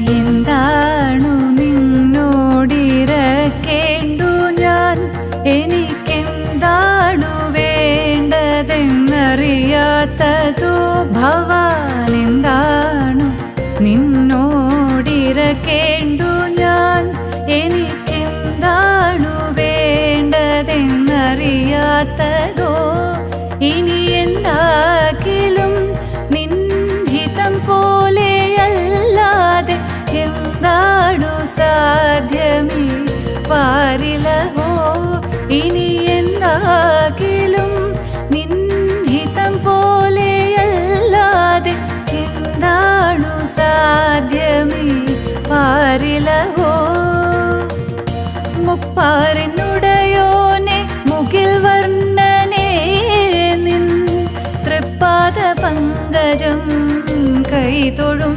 എന്താണു നിന്നോടിരക്കേണ്ടു ഞാൻ, എനിക്കെന്താണു വേണ്ടതെന്നറിയാത്തതോ ഭവാൻ. എന്താണു നിന്നോടിരക്കേണ്ടു ഞാൻ, എനിക്കെന്താണു വേണ്ടതെന്നറിയാത്തതോ. ഇനി എന്താകിലും നിൻഹിതം പോലെയല്ലാതെ എന്താണു സാധ്യമീ പാരിലഹോ. ഇനി എന്താകിലും നിൻഹിതം പോലെയല്ലാതെ എന്താണു സാധ്യമീ പാരിലഹോ. മുപ്പാരിനുടയോനെ മുകിൽ വർണ്ണനേ, നിൻ തൃപ്പാദ പങ്കജം കൈതൊഴും